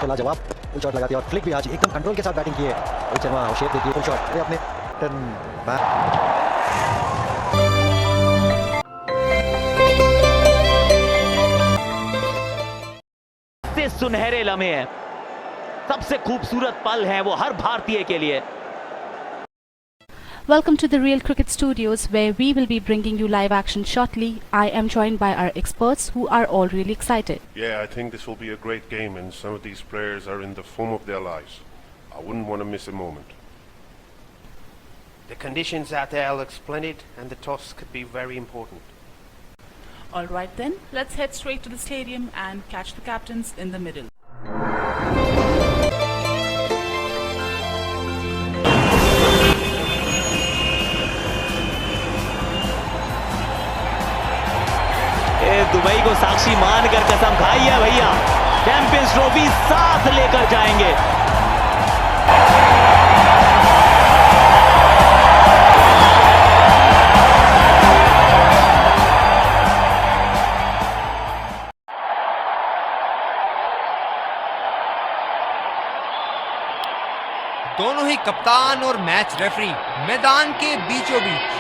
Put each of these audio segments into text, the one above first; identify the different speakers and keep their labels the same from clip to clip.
Speaker 1: तो लाजवाब full shot लगाती है और फ्लिक भी आज एकदम कंट्रोल के साथ बैटिंग की है रोहित शर्मा। और शेप देखिए फुल शॉट अपने
Speaker 2: से सुनहरे लम्हे हैं, सबसे खूबसूरत पल हैं वो हर भारतीय के लिए।
Speaker 3: Welcome to the Real Cricket Studios, where we will be bringing you live action shortly. I am joined by our experts who are all really excited.
Speaker 4: Yeah, I think this will be a great game and some of these players are in the form of their lives. I wouldn't want to miss a moment.
Speaker 5: The conditions out there look splendid and the toss could be very important.
Speaker 6: Alright then, let's head straight to the stadium and catch the captains in the middle.
Speaker 2: Dubai को साक्षी मानकर कसम खाई है भैया, champions trophy साथ लेकर जाएंगे।
Speaker 7: दोनों ही कप्तान और मैच रेफरी मैदान के बीचों बीच।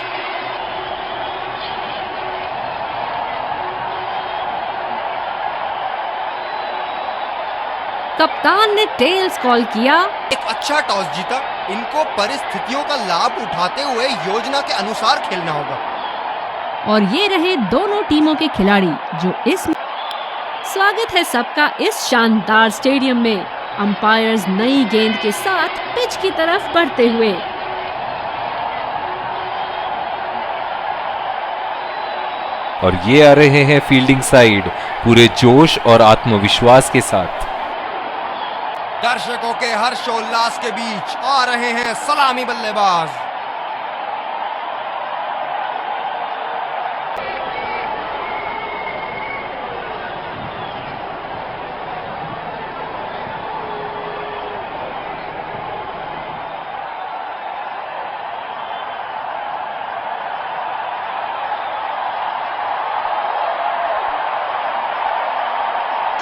Speaker 8: कप्तान ने टेल्स कॉल किया।
Speaker 7: एक अच्छा टॉस जीता। इनको परिस्थितियों का लाभ उठाते हुए योजना के अनुसार खेलना होगा।
Speaker 8: और ये रहे दोनों टीमों के खिलाड़ी जो इस स्वागत है सबका इस शानदार स्टेडियम में। अंपायर्स नई गेंद के साथ पिच की तरफ बढ़ते हुए।
Speaker 9: और ये आ रहे हैं फील्डिंग साइड पूरे जोश और आत्मविश्वास के साथ।
Speaker 7: दर्शकों के हर्षोल्लास के बीच आ रहे हैं सलामी बल्लेबाज।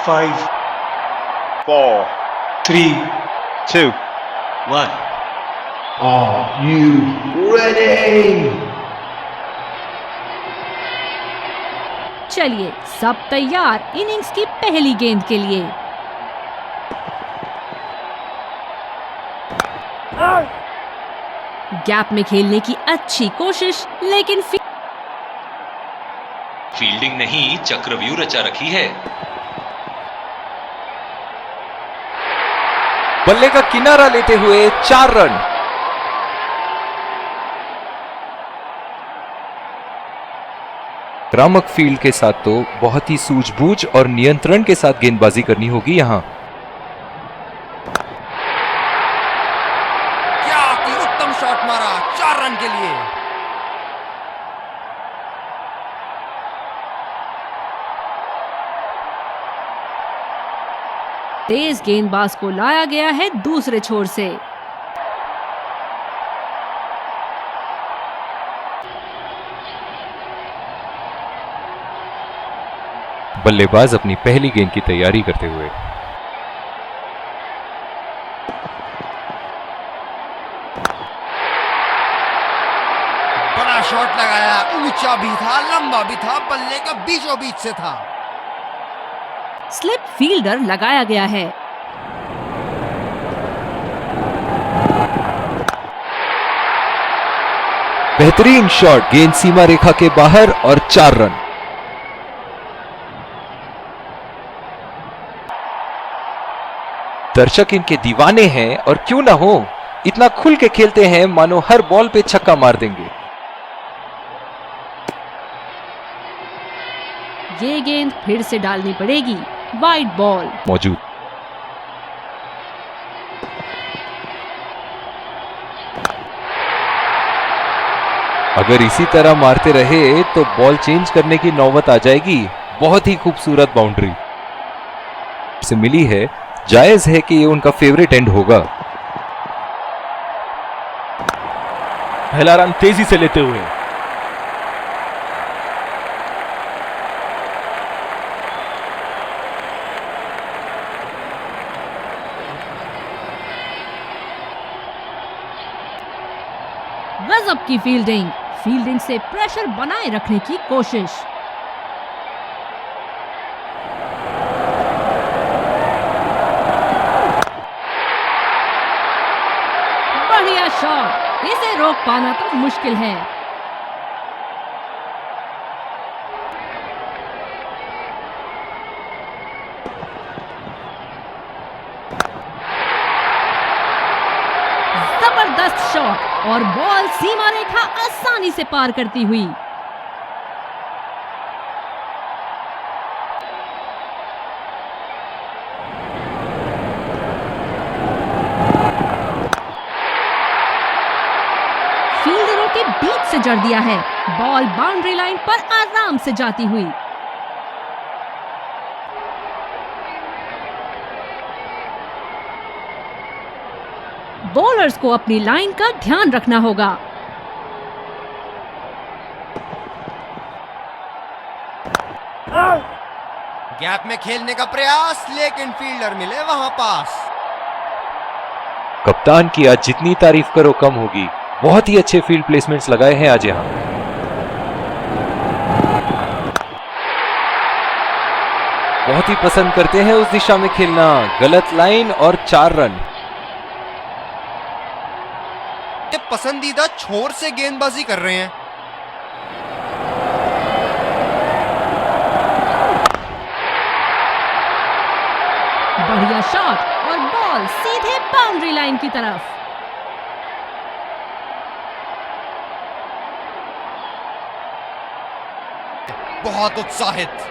Speaker 10: Five, 4, 3, 2, 1. Are you ready?
Speaker 8: चलिए सब तैयार इनिंग्स की पहली गेंद के लिए। गैप में खेलने की अच्छी कोशिश, लेकिन
Speaker 11: फील्डिंग नहीं चक्रव्यूह रचा रखी है।
Speaker 9: बल्ले का किनारा लेते हुए 4 रन। आक्रामक फील्ड के साथ तो बहुत ही सूझबूझ और नियंत्रण के साथ गेंदबाजी करनी होगी यहां।
Speaker 7: क्या की उत्तम शॉट मारा 4 रन के लिए।
Speaker 8: तेज गेंदबाज को लाया गया है दूसरे छोर से।
Speaker 9: बल्लेबाज अपनी पहली गेंद की तैयारी करते हुए।
Speaker 7: बड़ा शॉट लगाया, ऊंचा भी था, लंबा भी था, बल्ले का बीचों बीच से था।
Speaker 8: स्लिप फील्डर लगाया गया है।
Speaker 9: बेहतरीन शॉट, गेंद सीमा रेखा के बाहर और 4 रन। दर्शक इनके दीवाने हैं और क्यों ना हो, इतना खुल के खेलते हैं मानो हर बॉल पे छक्का मार देंगे।
Speaker 8: ये गेंद फिर से डालनी पड़ेगी। वाइड बॉल
Speaker 9: मौजूद। अगर इसी तरह मारते रहे तो बॉल चेंज करने की नौबत आ जाएगी। बहुत ही खूबसूरत बाउंड्री से मिली है। जायज है कि ये उनका फेवरेट एंड होगा।
Speaker 12: पहला रन तेजी से लेते हुए।
Speaker 8: गजब की फील्डिंग, फील्डिंग से प्रेशर बनाए रखने की कोशिश। बढ़िया शॉट, इसे रोक पाना तो मुश्किल है। जबरदस्त शॉट और बॉल सीमा रेखा आसानी से पार करती हुई। फील्डरों के बीच से जड़ दिया है, बॉल बाउंड्री लाइन पर आराम से जाती हुई। बॉलर्स को अपनी लाइन का ध्यान रखना होगा।
Speaker 7: गैप में खेलने का प्रयास, लेकिन फील्डर मिले वहां पास।
Speaker 9: कप्तान की आज जितनी तारीफ करो कम होगी, बहुत ही अच्छे फील्ड प्लेसमेंट्स लगाए हैं आज यहां। बहुत ही पसंद करते हैं उस दिशा में खेलना, गलत लाइन और 4 रन।
Speaker 7: पसंदीदा छोर से गेंदबाजी कर रहे हैं।
Speaker 8: बढ़िया शॉट और बॉल सीधे बाउंड्री लाइन की तरफ।
Speaker 7: बहुत उत्साहित।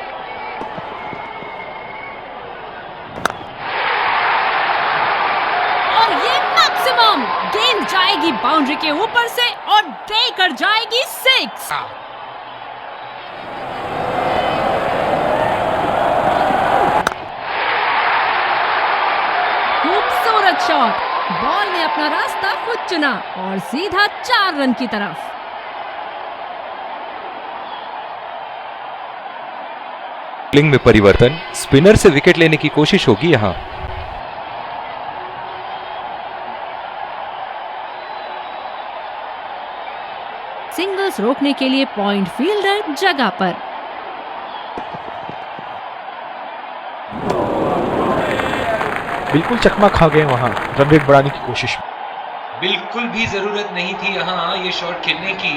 Speaker 8: और ये मैक्सिमम, गेंद जाएगी बाउंड्री के ऊपर से और देकर जाएगी 6। खूबसूरत शॉट, बॉल ने अपना रास्ता खुद चुना और सीधा 4 रन की तरफ।
Speaker 9: बॉलिंग में परिवर्तन, स्पिनर से विकेट लेने की कोशिश होगी यहां।
Speaker 8: सिंगल्स रोकने के लिए पॉइंट फील्डर जगह पर।
Speaker 12: बिल्कुल चकमा खा गए वहां रन रेट बढ़ाने की कोशिश में।
Speaker 11: बिल्कुल भी जरूरत नहीं थी यहाँ ये शॉट खेलने की।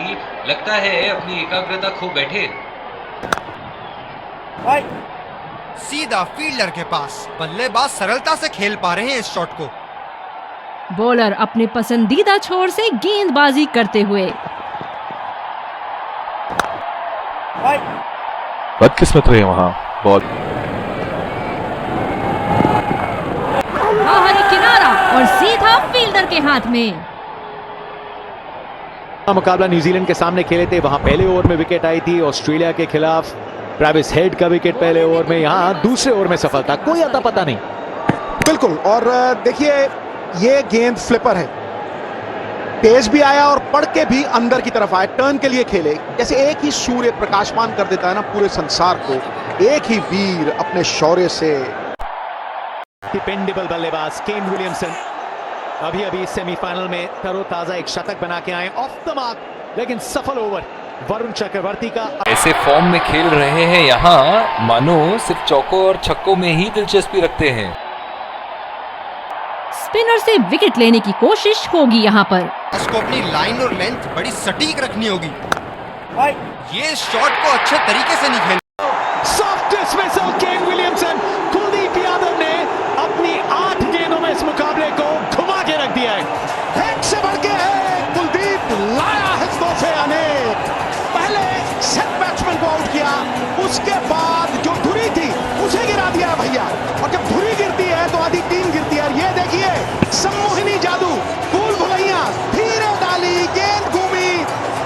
Speaker 11: लगता है अपनी एकाग्रता खो बैठे।
Speaker 7: सीधा फील्डर के पास, बल्लेबाज सरलता से खेल पा रहे हैं इस शॉट को।
Speaker 8: बॉलर अपने पसंदीदा छोर से गेंदबाजी करते हुए।
Speaker 12: बदकिस्मत हुए वहां बॉल।
Speaker 8: बाहरी किनारा और सीधा फील्डर के हाथ में।
Speaker 1: मुकाबला न्यूजीलैंड के सामने खेले थे, वहां पहले ओवर में विकेट आई थी ऑस्ट्रेलिया के खिलाफ। ट्रेविस हेड का विकेट पहले ओवर में, यहां दूसरे ओवर में सफलता, कोई अता पता नहीं।
Speaker 13: बिल्कुल, और देखिए ये गेंद फ्लिपर है, तेज भी आया और पड़ के भी अंदर की तरफ आया, टर्न के लिए खेले। जैसे एक ही सूर्य प्रकाशमान कर देता है ना पूरे संसार को, एक ही वीर अपने शौर्य से।
Speaker 1: डिपेंडेबल बल्लेबाज केन विलियमसन अभी सेमीफाइनल में तरोताजा एक शतक बना के आए, ऑफ द मार्क, लेकिन सफल ओवर वरुण चक्रवर्ती का।
Speaker 9: ऐसे फॉर्म में खेल रहे हैं यहाँ, मानो सिर्फ चौकों और छक्कों में ही दिलचस्पी रखते हैं।
Speaker 8: स्पिनर से विकेट लेने की कोशिश होगी यहाँ पर।
Speaker 7: उसको अपनी लाइन और लेंथ बड़ी सटीक रखनी होगी। ये शॉट को अच्छे तरीके से नहीं खेल।
Speaker 1: Soft dismissal Kane Williamson. Kuldeep Yadav ने अपनी 8 गेंदों में इस मुकाबले को घुमा के रख दिया है।
Speaker 13: एक से बढ़ के है, कुलदीप लाया है तोहफे अनेक। पहले सेट बैट्समैन को आउट किया, उसके बाद जो धुरी थी उसे गिरा दिया है भैया। और जब धुरी गिरती है तो आधी टीम गिरती है। ये देखिए सम्मोहिनी जादू, भूल भुलैया, धीरे डाली, गेंद घूमी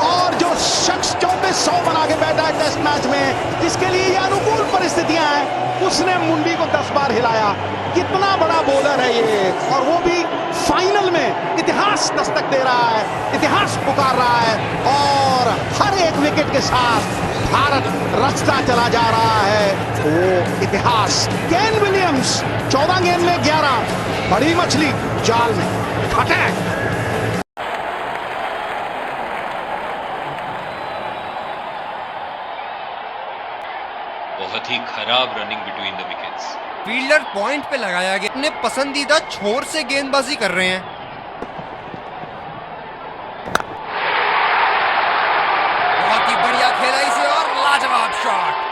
Speaker 13: और जो शख्स 2400 बना के बैठा है टेस्ट मैच में, जिसके लिए ये अनुकूल परिस्थितियां हैं, उसने मुंडी को 10 बार हिलाया। कितना बड़ा बॉलर है ये, और वो भी फाइनल में। इतिहास दस्तक दे रहा है, इतिहास पुकार रहा है, और हर एक विकेट के साथ भारत रचता चला जा रहा है वो इतिहास। केन विलियम्स 14 गेंद में 11, बड़ी मछली जाल में, फटे।
Speaker 11: बहुत ही खराब running between the wickets.
Speaker 7: Fielder point पे लगाया गया, अपने पसंदीदा छोर से गेंदबाजी कर रहे हैं। बहुत ही बढ़िया खेला इसे और लाजवाब शॉट।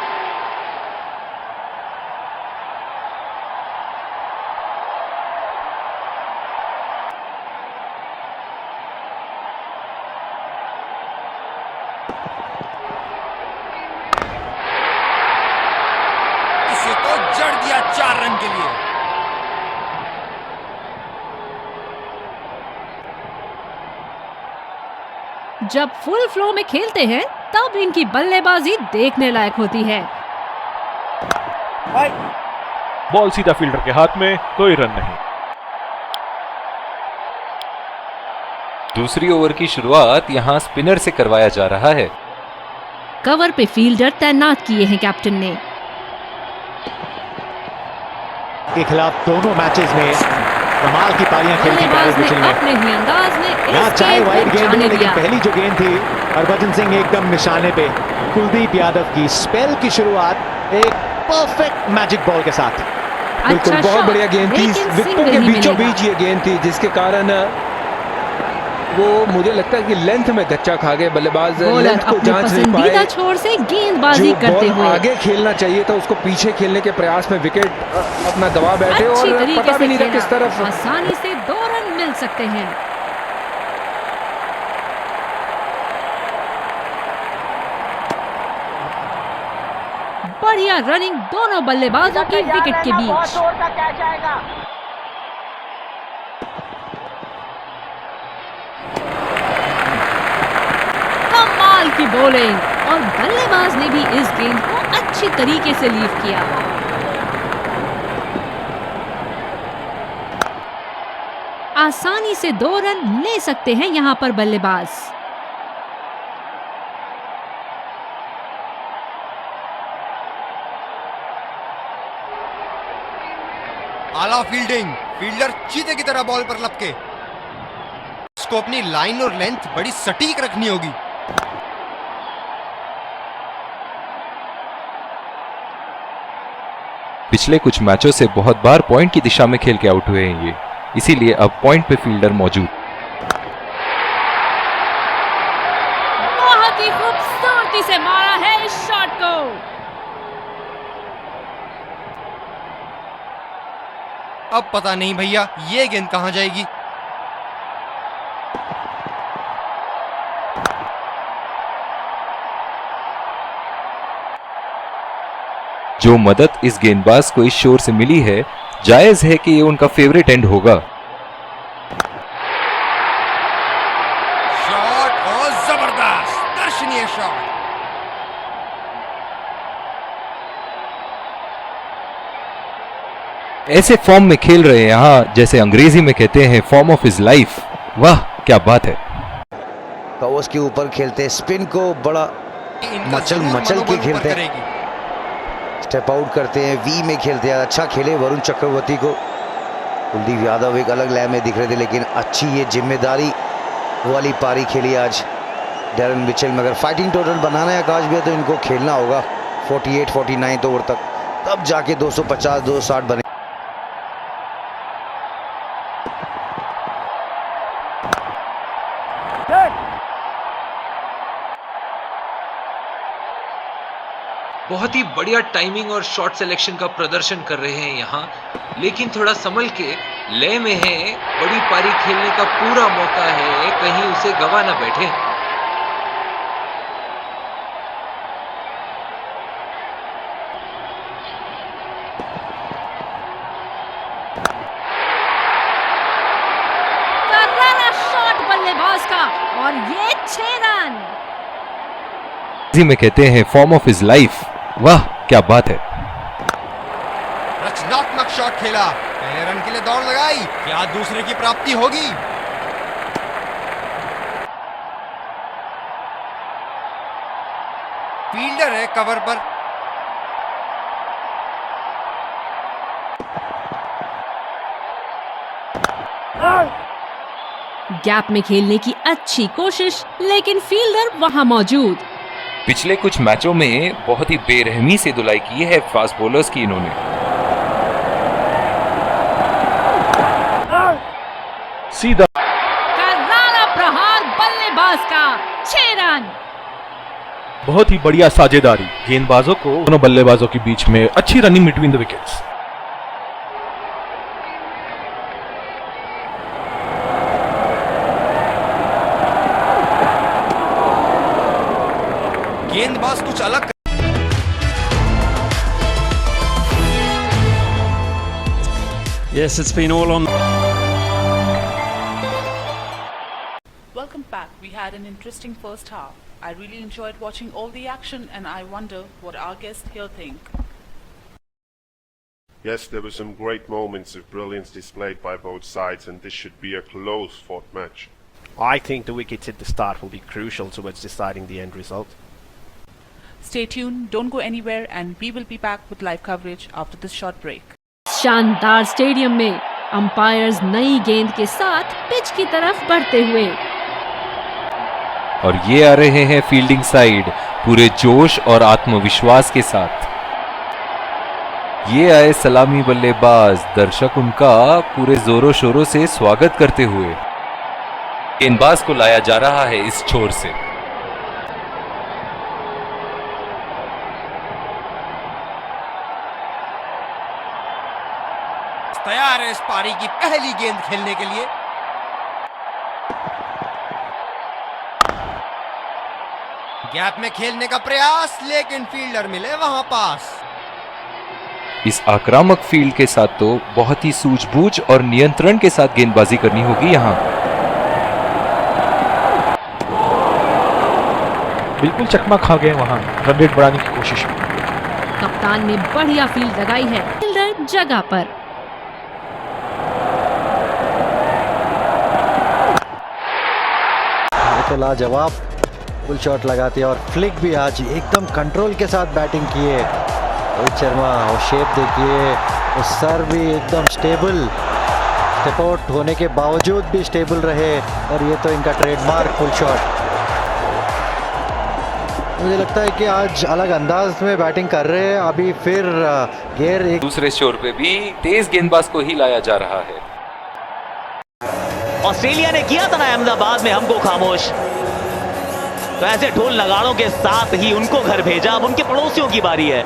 Speaker 7: इसे तो जड़ दिया 4 रन के लिए।
Speaker 8: जब फुल फ्लो में खेलते हैं तब इनकी बल्लेबाजी देखने लायक होती है।
Speaker 12: बॉल सीधा फील्डर के हाथ में, कोई रन नहीं।
Speaker 9: दूसरी ओवर की शुरुआत यहाँ स्पिनर से करवाया जा रहा है।
Speaker 8: कवर पे फील्डर तैनात किए हैं कैप्टन ने।
Speaker 1: के खिलाफ दोनों मैचेस में कमाल की पारियां खेली थी
Speaker 8: बल्लेबाज ने
Speaker 1: मिचेल ने।
Speaker 8: अपने ही अंदाज में
Speaker 1: यहाँ
Speaker 8: इस
Speaker 1: चाहे
Speaker 8: गेंद
Speaker 1: वाइड
Speaker 8: को
Speaker 1: गेंद हो,
Speaker 8: जाने
Speaker 1: लेकिन
Speaker 8: दिया।
Speaker 1: पहली जो गेंद थी हरभजन सिंह एकदम निशाने पे। कुलदीप यादव की स्पेल की शुरुआत एक परफेक्ट मैजिक बॉल के साथ।
Speaker 8: अच्छा
Speaker 14: बहुत
Speaker 8: शॉट,
Speaker 14: बढ़िया गेंद थी,
Speaker 8: लेकिन
Speaker 14: विकेटों
Speaker 8: single
Speaker 14: के
Speaker 8: ही
Speaker 14: बीचों
Speaker 8: मिलेगा।
Speaker 14: बीच ये गेंद थी, जिसके कारण वो मुझे लगता है कि लेंथ में धच्चा खा गए बल्लेबाज।
Speaker 8: बॉलर
Speaker 14: लेंथ को
Speaker 8: अपने
Speaker 14: जांच नहीं
Speaker 8: पसंदीदा
Speaker 14: पाए।
Speaker 8: छोर से गेंदबाजी
Speaker 14: जो
Speaker 8: करते
Speaker 14: बॉल
Speaker 8: हुए
Speaker 14: आगे खेलना चाहिए था उसको पीछे खेलने के प्रयास में विकेट अपना दबा बैठे
Speaker 8: अच्छी
Speaker 14: और
Speaker 8: तरीके
Speaker 14: पता भी
Speaker 8: से
Speaker 14: नहीं था किस
Speaker 8: खेला।
Speaker 14: तरफ।
Speaker 8: आसानी से 2 रन मिल सकते हैं। बढ़िया रनिंग दोनों बल्लेबाजों की विकेट के बीच। कमाल की बॉलिंग और बल्लेबाज ने भी इस गेंद को अच्छी तरीके से लीव किया। आसानी से 2 रन ले सकते हैं यहां पर बल्लेबाज।
Speaker 7: आला फील्डिंग, फील्डर चीते की तरह बॉल पर लपके। इसको अपनी लाइन और लेंथ बड़ी सटीक रखनी होगी।
Speaker 9: पिछले कुछ मैचों से बहुत बार पॉइंट की दिशा में खेल के आउट हुए हैं ये, इसीलिए अब पॉइंट पे फील्डर मौजूद।
Speaker 8: बहुत ही खूबसूरती से मारा है इस शॉट को।
Speaker 7: अब पता नहीं भैया ये गेंद कहां जाएगी।
Speaker 9: जो मदद इस गेंदबाज को इस शोर से मिली है, जायज है कि ये उनका फेवरेट एंड होगा।
Speaker 7: शॉट और जबरदस्त दर्शनीय शॉट।
Speaker 9: ऐसे फॉर्म में खेल रहे हैं यहाँ, जैसे अंग्रेजी में कहते हैं फॉर्म ऑफ हिज लाइफ। वाह क्या बात है।
Speaker 15: कवर्स के ऊपर खेलते, स्पिन को बड़ा मचल के खेलते हैं, स्टेप आउट करते हैं, वी में खेलते हैं। अच्छा खेले वरुण चक्रवर्ती को। कुलदीप यादव एक अलग लय में दिख रहे थे, लेकिन अच्छी ये जिम्मेदारी वाली पारी खेली आज डेरन मिचेल में। अगर फाइटिंग टोटल बनाना है आकाश भैया तो इनको खेलना होगा 48-49 ओवर तक, तब जाके 250-260 बने।
Speaker 11: बहुत ही बढ़िया टाइमिंग और शॉट सिलेक्शन का प्रदर्शन कर रहे हैं यहाँ, लेकिन थोड़ा संभल के लय में है। बड़ी पारी खेलने का पूरा मौका है, कहीं उसे गवा ना बैठे।
Speaker 8: करारा शॉट बल्लेबाज का और ये 6 रन।
Speaker 9: में कहते हैं फॉर्म ऑफ हिज लाइफ। वाह क्या बात है।
Speaker 7: रचनात्मक शॉट खेला, पहले रन के लिए दौड़ लगाई, क्या दूसरे की प्राप्ति होगी। फील्डर है कवर पर।
Speaker 8: गैप में खेलने की अच्छी कोशिश, लेकिन फील्डर वहां मौजूद।
Speaker 9: पिछले कुछ मैचों में बहुत ही बेरहमी से धुलाई की है फास्ट बॉलर्स की इन्होंने।
Speaker 12: सीधा
Speaker 8: करारा प्रहार बल्लेबाज का 6 रन।
Speaker 12: बहुत ही बढ़िया साझेदारी गेंदबाजों को, दोनों बल्लेबाजों के बीच में अच्छी रनिंग बिटवीन द विकेट्स।
Speaker 7: गेंदबाज कुछ अलग।
Speaker 16: Yes, it's been all on.
Speaker 6: Welcome back. We had an interesting first half. I really enjoyed watching all the action and I wonder what our guests here think.
Speaker 4: Yes, there were some great moments of brilliance displayed by both sides, and this should be a close fought match.
Speaker 5: I think the wickets at the start will be crucial towards deciding the end result.
Speaker 6: Stay tuned, don't go anywhere, and we will be back with live coverage after this short break.
Speaker 8: शानदार stadium में umpires नई गेंद के साथ pitch की तरफ बढ़ते हुए,
Speaker 9: और ये आ रहे हैं फील्डिंग साइड पूरे जोश और आत्मविश्वास के साथ। ये आए सलामी बल्लेबाज, दर्शक उनका पूरे जोरों शोरों से स्वागत करते हुए। गेंदबाज को लाया जा रहा है इस छोर से।
Speaker 7: तैयार है इस पारी की पहली गेंद खेलने के लिए। गैप में खेलने का प्रयास, लेकिन फील्डर मिले वहां पास।
Speaker 9: इस आक्रामक फील्ड के साथ तो बहुत ही सूझबूझ और नियंत्रण के साथ गेंदबाजी करनी होगी यहां।
Speaker 12: बिल्कुल चकमा खा गए वहां रन रेट बढ़ाने की कोशिश में।
Speaker 8: कप्तान ने बढ़िया फील्ड लगाई है फील्डर जगह पर।
Speaker 15: तो लाजवाब फुल शॉट लगाते हैं और फ्लिक भी आज एकदम कंट्रोल के साथ बैटिंग किए रोहित शर्मा। और शेप देखिए, वो सर भी एकदम स्टेबल, स्टेप आउट होने के बावजूद भी स्टेबल रहे, और ये तो इनका ट्रेडमार्क फुल शॉट। मुझे लगता है कि आज अलग अंदाज में बैटिंग कर रहे हैं। अभी फिर गेयर एक
Speaker 9: दूसरे छोर पे भी तेज गेंदबाज को ही लाया जा रहा है।
Speaker 2: ऑस्ट्रेलिया ने किया था ना अहमदाबाद में हमको खामोश, तो ऐसे ढोल नगाड़ों के साथ ही उनको घर भेजा। अब उनके पड़ोसियों की बारी है।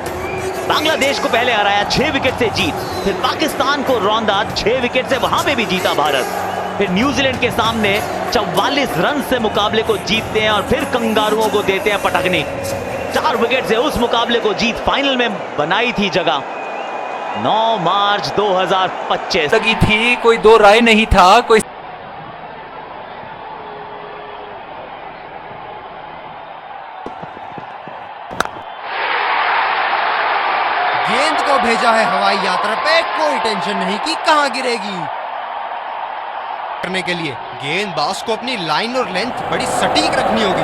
Speaker 2: बांग्लादेश को पहले हराया 6 विकेट से जीत, फिर पाकिस्तान को रौंदा 6 विकेट से, वहां पे भी जीता भारत। फिर न्यूजीलैंड के सामने 44 रन से मुकाबले को जीतते हैं और फिर कंगारुओं को देते हैं पटकनी। 4 विकेट से उस मुकाबले को जीत फाइनल में बनाई थी जगह। 9 मार्च 2025
Speaker 9: लगी थी, कोई दो राय नहीं था। कोई
Speaker 7: गेंद को भेजा है हवाई यात्रा पे, कोई टेंशन नहीं कि कहां गिरेगी। करने के लिए गेंदबाज को अपनी लाइन और लेंथ बड़ी सटीक रखनी होगी।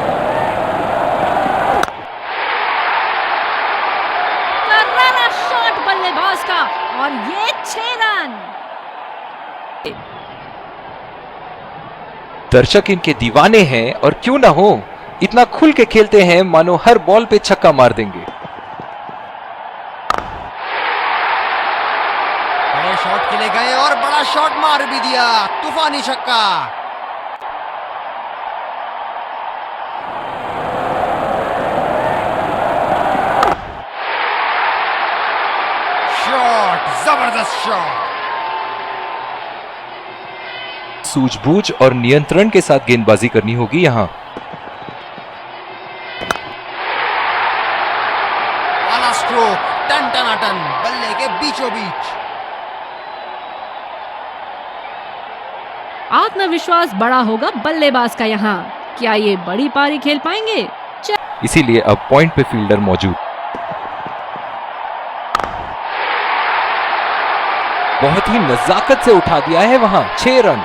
Speaker 8: करारा शॉट बल्लेबाज का, और ये 6 रन।
Speaker 9: दर्शक इनके दीवाने हैं, और क्यों ना हो, इतना खुल के खेलते हैं मानो हर बॉल पे छक्का मार देंगे।
Speaker 7: बड़े शॉट खेले गए और बड़ा शॉट मार भी दिया, तूफानी छक्का। शॉट, जबरदस्त शॉट।
Speaker 9: सूझबूझ और नियंत्रण के साथ गेंदबाजी करनी होगी यहां।
Speaker 7: वाला स्ट्रोक, टन टनाटन, बल्ले के बीचों बीच।
Speaker 8: आत्मविश्वास बड़ा होगा बल्लेबाज का यहाँ। क्या ये बड़ी पारी खेल पाएंगे?
Speaker 9: इसीलिए अब पॉइंट पे फील्डर मौजूद। बहुत ही नजाकत से उठा दिया है वहां। 6 रन।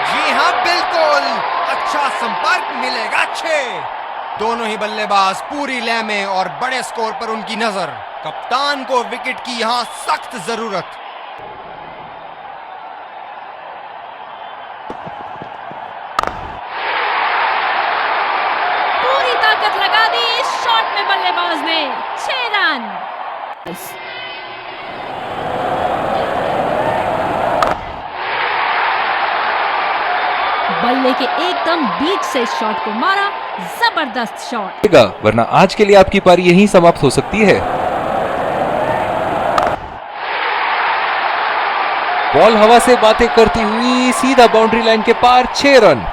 Speaker 7: जी हाँ, बिल्कुल अच्छा संपर्क मिलेगा। 6 दोनों ही बल्लेबाज पूरी लय में और बड़े स्कोर पर उनकी नजर। कप्तान को विकेट की यहां सख्त जरूरत।
Speaker 8: ताकत लगा दी इस शॉट में बल्लेबाज ने। 6 रन। बल्ले के एकदम बीच से इस शॉट को मारा। जबरदस्त शॉट।
Speaker 9: वरना आज के लिए आपकी पारी यहीं समाप्त हो सकती है। बॉल हवा से बातें करती हुई सीधा बाउंड्री लाइन के पार। 6 रन।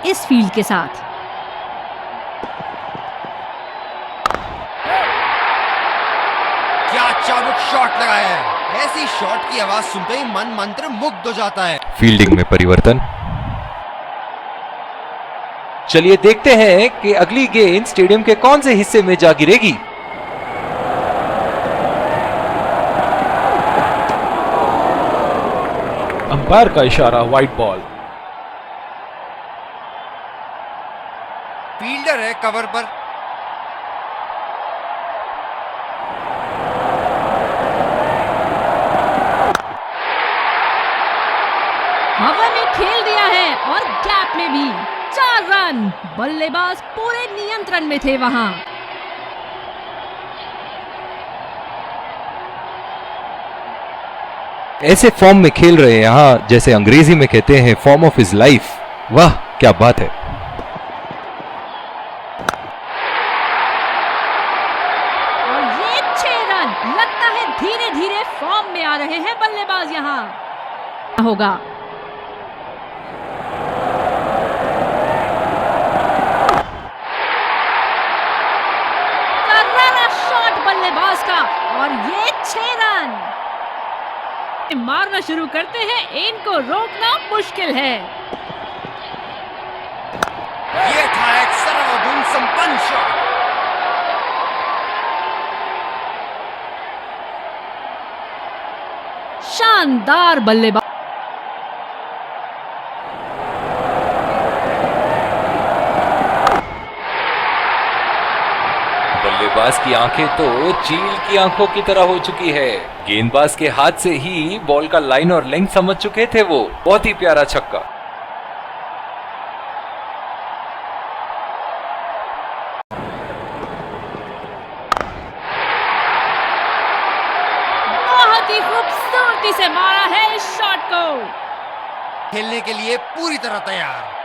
Speaker 8: इस फील्ड के साथ
Speaker 7: क्या चाबुक शॉट लगाया है। ऐसी शॉट की आवाज सुनते ही मन मंत्र मुग्ध हो जाता है।
Speaker 9: फील्डिंग में परिवर्तन। चलिए देखते हैं कि अगली गेंद स्टेडियम के कौन से हिस्से में जा गिरेगी।
Speaker 12: अंपायर का इशारा, वाइड बॉल।
Speaker 7: फील्डर है कवर पर।
Speaker 8: हवा में खेल दिया है और गैप में भी। 4 रन। बल्लेबाज पूरे नियंत्रण में थे वहां।
Speaker 9: ऐसे फॉर्म में खेल रहे हैं यहाँ, जैसे अंग्रेजी में कहते हैं फॉर्म ऑफ हिज लाइफ। वाह क्या बात है।
Speaker 8: और ये 6 रन। लगता है धीरे धीरे फॉर्म में आ रहे हैं बल्लेबाज यहाँ। होगा करारा शॉट बल्लेबाज का और ये 6 रन। मारना शुरू करते हैं, इनको रोकना मुश्किल है।
Speaker 7: ये था एक सर्वगुण संपन्न शॉट।
Speaker 8: शानदार बल्लेबाज।
Speaker 9: बल्लेबाज की आंखें तो चील की आंखों की तरह हो चुकी है। गेंदबाज के हाथ से ही बॉल का लाइन और लेंथ समझ चुके थे वो। बहुत ही प्यारा छक्का।
Speaker 8: बहुत ही खूबसूरती से मारा है इस शॉट को।
Speaker 7: खेलने के लिए पूरी तरह तैयार।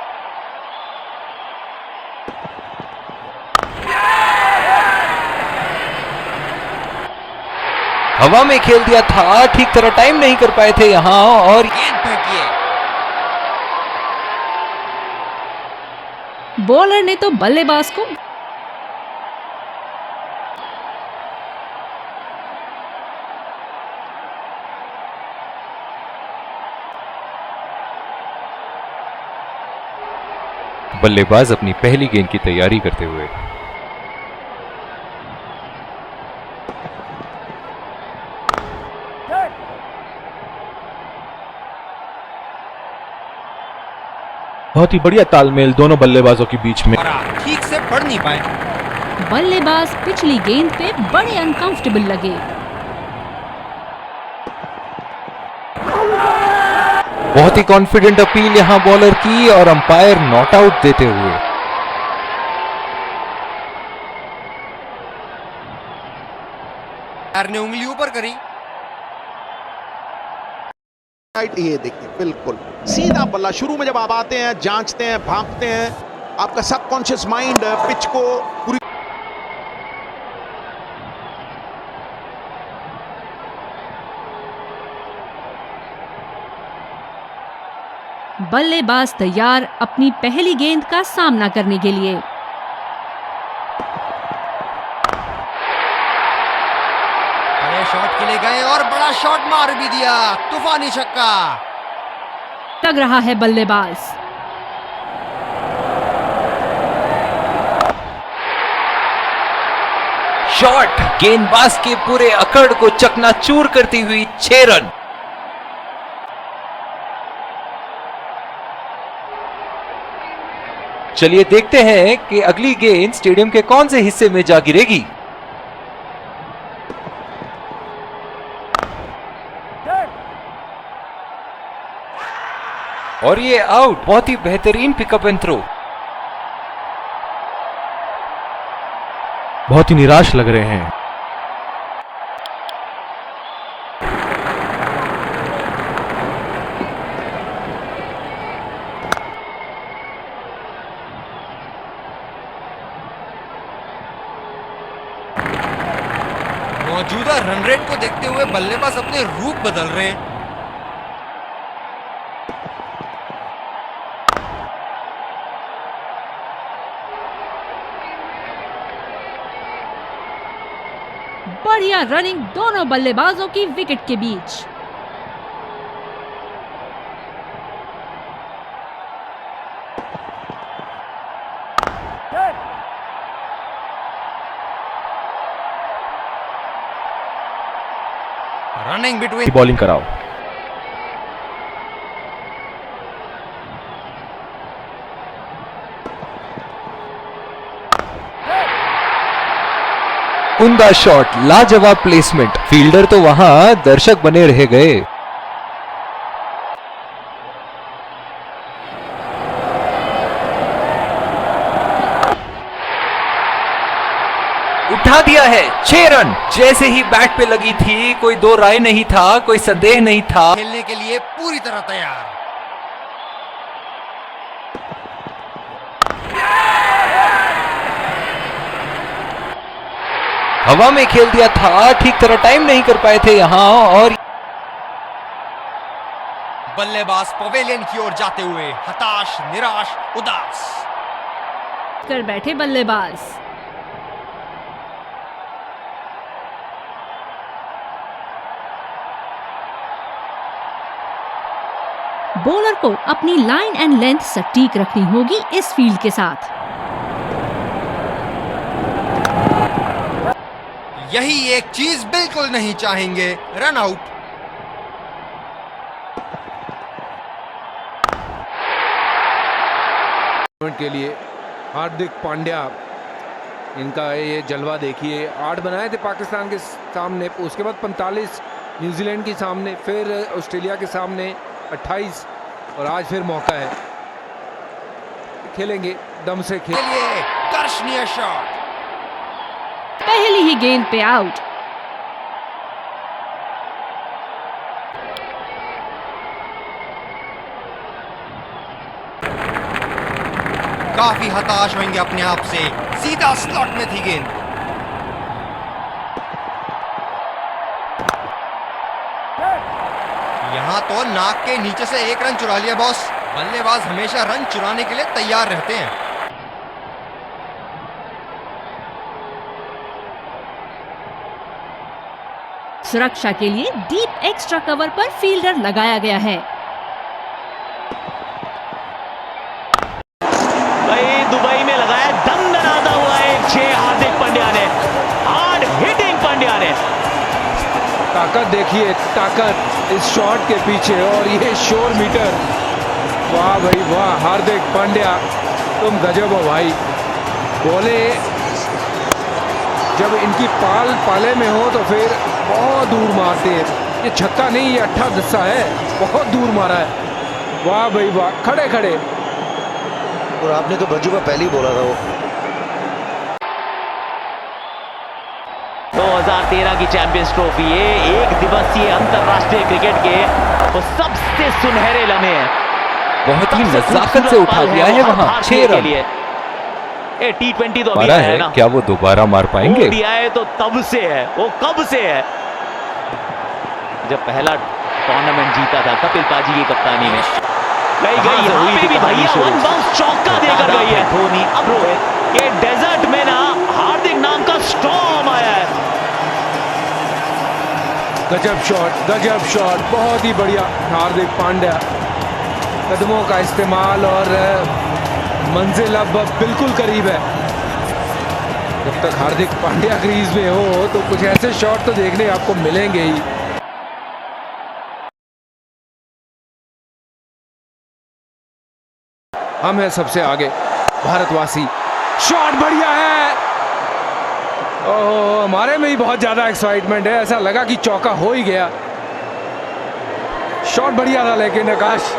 Speaker 9: हवा में खेल दिया था, ठीक तरह टाइम नहीं कर पाए थे यहाँ और
Speaker 7: गेंद फेंकी है।
Speaker 8: बॉलर ने तो बल्लेबाज को
Speaker 9: बल्लेबाज अपनी पहली गेंद की तैयारी करते हुए।
Speaker 12: बहुत ही बढ़िया तालमेल दोनों बल्लेबाजों के बीच में।
Speaker 7: ठीक से पढ़ नहीं पाए।
Speaker 8: बल्लेबाज पिछली गेंद पे बड़े अनकंफर्टेबल लगे।
Speaker 9: बहुत ही कॉन्फिडेंट अपील यहां बॉलर की और अंपायर नॉट आउट देते हुए।
Speaker 7: यार ने उंगली ऊपर करी।
Speaker 13: ये देखिए बिल्कुल सीधा बल्ला। शुरू में जब आप आते हैं, जांचते हैं, भांपते हैं, आपका सबकॉन्शियस माइंड पिच को पूरी
Speaker 8: बल्लेबाज तैयार अपनी पहली गेंद का सामना करने के लिए।
Speaker 7: बड़े शॉट के लिए गए और बड़ा शॉट मार भी दिया। तूफानी छक्का।
Speaker 8: लग रहा है बल्लेबाज।
Speaker 9: शॉट गेंदबाज के पूरे अकड़ को चकनाचूर करती हुई 6 रन। चलिए देखते हैं कि अगली गेंद स्टेडियम के कौन से हिस्से में जा गिरेगी। और ये आउट। बहुत ही बेहतरीन पिकअप एंड थ्रो।
Speaker 12: बहुत ही निराश लग रहे हैं।
Speaker 7: मौजूदा रन रेट को देखते हुए बल्लेबाज अपने रूप बदल रहे हैं।
Speaker 8: बढ़िया रनिंग दोनों बल्लेबाजों की विकेट के बीच।
Speaker 7: रनिंग बिटवीन
Speaker 12: बॉलिंग कराओ।
Speaker 9: उम्दा शॉट, लाजवाब प्लेसमेंट। फील्डर तो वहां दर्शक बने रह गए। उठा दिया है 6 रन। जैसे ही बैट पे लगी थी, कोई दो राय नहीं था, कोई संदेह नहीं था।
Speaker 7: खेलने के लिए पूरी तरह तैयार।
Speaker 9: हवा में खेल दिया था, ठीक तरह टाइम नहीं कर पाए थे यहां। और
Speaker 7: बल्लेबाज पवेलियन की ओर जाते हुए हताश, निराश, उदास
Speaker 8: कर बैठे बल्लेबाज। बॉलर को अपनी लाइन एंड लेंथ सटीक रखनी होगी इस फील्ड के साथ।
Speaker 7: यही एक चीज बिल्कुल नहीं चाहेंगे, रन आउट।
Speaker 14: के लिए हार्दिक पांड्या, इनका ये जलवा देखिए। 8 बनाए थे पाकिस्तान के सामने, उसके बाद 45 न्यूजीलैंड के सामने, फिर ऑस्ट्रेलिया के सामने 28, और आज फिर मौका है। खेलेंगे, दम से खेलिए।
Speaker 7: दर्शनीय शॉट,
Speaker 8: पहली ही गेंद पे आउट।
Speaker 7: काफी हताश होंगे अपने आप से, सीधा स्लॉट में थी गेंद। यहां तो नाक के नीचे से 1 रन चुरा लिया बॉस। बल्लेबाज हमेशा रन चुराने के लिए तैयार रहते हैं।
Speaker 8: सुरक्षा के लिए डीप एक्स्ट्रा कवर पर फील्डर लगाया गया है।
Speaker 2: भाई दुबई में लगाया दमदनाता हुआ एक 6 हार्दिक पांड्या ने, हार्ड हिटिंग पांड्या ने।
Speaker 14: ताकत देखिए, ताकत इस शॉट के पीछे, और ये शोर मीटर। वाह भाई वाह, हार्दिक पांड्या तुम गजब हो भाई। बोले जब इनकी पाले में हो तो फिर बहुत दूर मारते हैं। ये छक्का नहीं, ये 8-10 है, बहुत दूर मारा है। वाह भाई वाह, खड़े खड़े।
Speaker 15: और आपने तो बज्जू का पहले ही बोला था वो।
Speaker 2: 2013 की चैंपियंस ट्रॉफी, ये एक दिवसीय अंतरराष्ट्रीय क्रिकेट के वो सबसे सुनहरे लम्हे हैं।
Speaker 9: बहुत ही नजाकत से उठा दिया है वहां 6 रन।
Speaker 2: ये T20 तो अभी
Speaker 9: मारा
Speaker 2: है ना,
Speaker 9: क्या वो दोबारा मार पाएंगे?
Speaker 2: ODI तो तब से है, वो कब से है, जब पहला टूर्नामेंट जीता था कपिल पाजी की कप्तानी में। गई यहाँ पे भी भैया वन बाउंस चौका देकर गई है धोनी। अब रोहित, ये डेजर्ट में ना हार्दिक नाम का स्टॉर्म आया है।
Speaker 14: गजब शॉट, बहुत ही बढ़िया। हार्दिक पांड्या, कदमों का इस्तेमाल, और मंजिल अब बिल्कुल करीब है। जब तक हार्दिक पांड्या क्रीज में हो तो कुछ ऐसे शॉट तो देखने आपको मिलेंगे ही। हम हैं सबसे आगे, भारतवासी। शॉट बढ़िया है। ओह, हमारे में ही बहुत ज्यादा एक्साइटमेंट है, ऐसा लगा कि चौका हो ही गया। शॉट बढ़िया था लेकिन आकाश,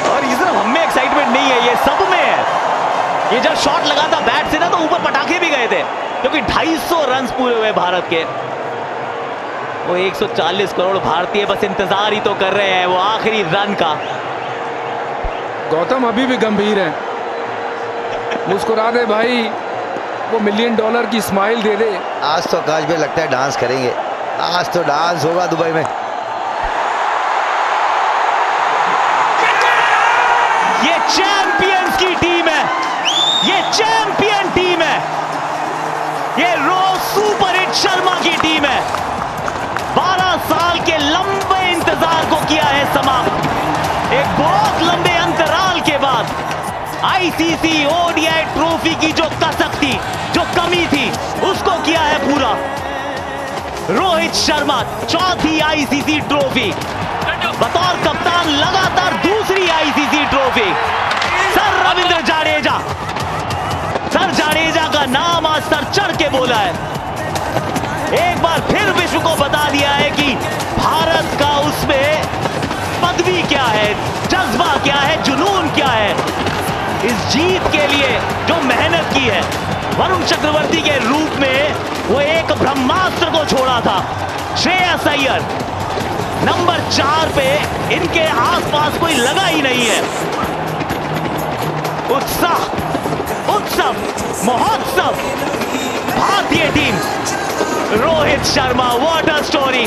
Speaker 2: और ये सिर्फ हमें एक्साइटमेंट नहीं है, ये सब में है। ये जब शॉट लगा था बैट से ना तो ऊपर पटाखे भी गए थे, क्योंकि 250 रन पूरे हुए भारत के। वो 140 करोड़ भारतीय बस इंतजार ही तो कर रहे हैं वो आखिरी रन का।
Speaker 14: गौतम अभी भी गंभीर है, मुस्कुरा दे भाई, वो $1 मिलियन की स्माइल दे दे।
Speaker 15: आज तो आकाश भाई लगता है डांस करेंगे, आज तो डांस होगा दुबई में।
Speaker 2: ये चैंपियंस की टीम है, ये चैंपियन टीम है, ये रोज सुपर हिट शर्मा की टीम है। 12 साल के लंबे इंतजार को किया है समाप्त। एक बहुत लंबे अंतराल के बाद आईसीसी ओडीआई ट्रॉफी की जो कसक थी, जो कमी थी, उसको किया है पूरा। रोहित शर्मा चौथी आईसीसी ट्रॉफी, बतौर कप्तान लगातार दूसरी ICC trophy. Sir Ravindra Jadeja, sir Jadeja का नाम आज सर चढ़ के बोला है। एक बार फिर विश्व को बता दिया है कि भारत का उसमें पदवी क्या है, जज्बा क्या है, जुनून क्या है। इस जीत के लिए जो मेहनत की है, वरुण चक्रवर्ती के रूप में वो एक ब्रह्मास्त्र को छोड़ा था। श्रेयस अय्यर नंबर 4 पे, इनके आसपास कोई लगा ही नहीं है। उत्साह, उत्सव, महोत्सव, भारतीय team. Rohit Sharma, what a story.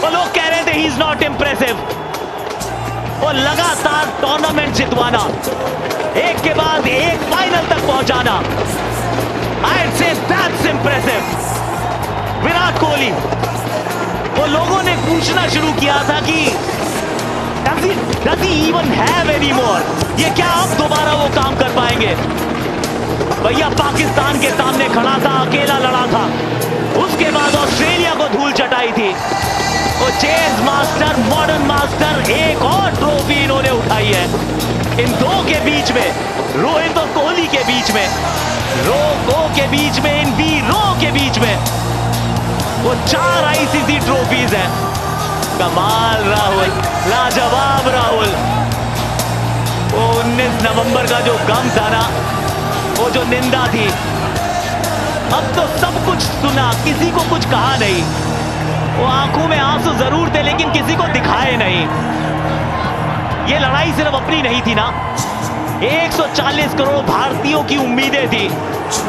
Speaker 2: वो लोग कह रहे थे ही इज नॉट इंप्रेसिव, वो लगातार टूर्नामेंट जितवाना, एक के बाद एक फाइनल तक पहुंचाना, I'd say that's impressive। Virat Kohli, वो लोगों ने पूछना शुरू किया था कि does he even have any more? ये क्या अब दोबारा वो काम कर पाएंगे? भैया पाकिस्तान के सामने खड़ा था, अकेला लड़ा था, उसके बाद ऑस्ट्रेलिया को धूल चटाई थी। वो चेस मास्टर, मॉडर्न मास्टर, एक और ट्रॉफी इन्होंने उठाई है। इन दो के बीच में, रोहित और कोहली के बीच में, रो के बीच में, इन वीरों के बीच में वो 4 आईसीसी ट्रॉफीज हैं। कमाल राहुल, लाजवाब राहुल। वो 19 नवंबर का जो गम था ना, वो जो निंदा थी, अब तो सब कुछ सुना, किसी को कुछ कहा नहीं। वो आंखों में आंसू जरूर थे लेकिन किसी को दिखाए नहीं। ये लड़ाई सिर्फ अपनी नहीं थी ना, 140 करोड़ भारतीयों की उम्मीदें थी,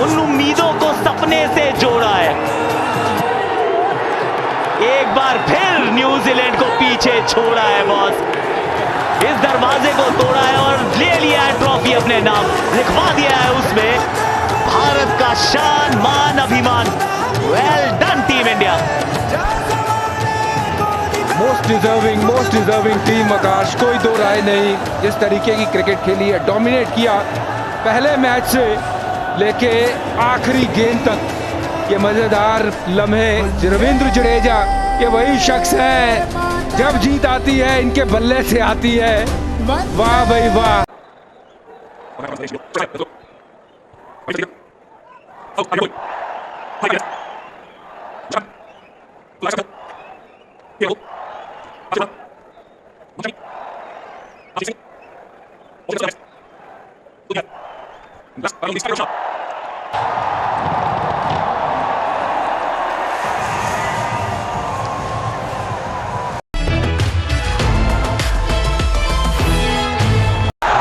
Speaker 2: उन उम्मीदों को सपने से जोड़ा है। एक बार फिर न्यूजीलैंड को पीछे छोड़ा है बॉस, इस दरवाजे को तोड़ा है और ले लिया है ट्रॉफी अपने नाम, लिखवा दिया है उसमें भारत का शान, मान, अभिमान। Well done team India.
Speaker 14: Most deserving team Akash, कोई दो राय नहीं। जिस तरीके की क्रिकेट खेली है, डोमिनेट किया पहले मैच से लेके आखिरी गेंद तक। ये मजेदार लम्हे, रविंद्र जडेजा ये वही शख्स है, जब जीत आती है इनके बल्ले से आती है। वाह भाई वाह।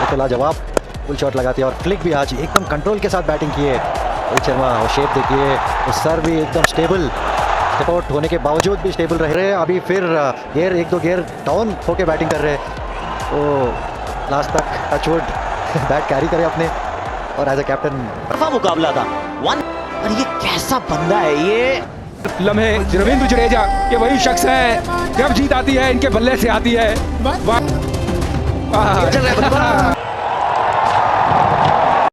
Speaker 17: तो लाजवाब फुल शॉट लगाते हैं और फ्लिक भी आज एकदम कंट्रोल के साथ बैटिंग की है रोहित शर्मा। और शेप देखिए, वो सर भी एकदम स्टेबल, स्टेप आउट होने के बावजूद भी स्टेबल रह रहे हैं। अभी फिर गियर 1-2 गियर डाउन होके बैटिंग कर रहे हैं, तो लास्ट तक टचवुड बैट कैरी करे अपने। और एज ए कैप्टन
Speaker 2: मुकाबला था वन, और ये कैसा बंदा है ये।
Speaker 14: लम्हे, रविंद्र जडेजा ये वही शख्स है, जब जीत आती है इनके बल्ले से आती है। वाह।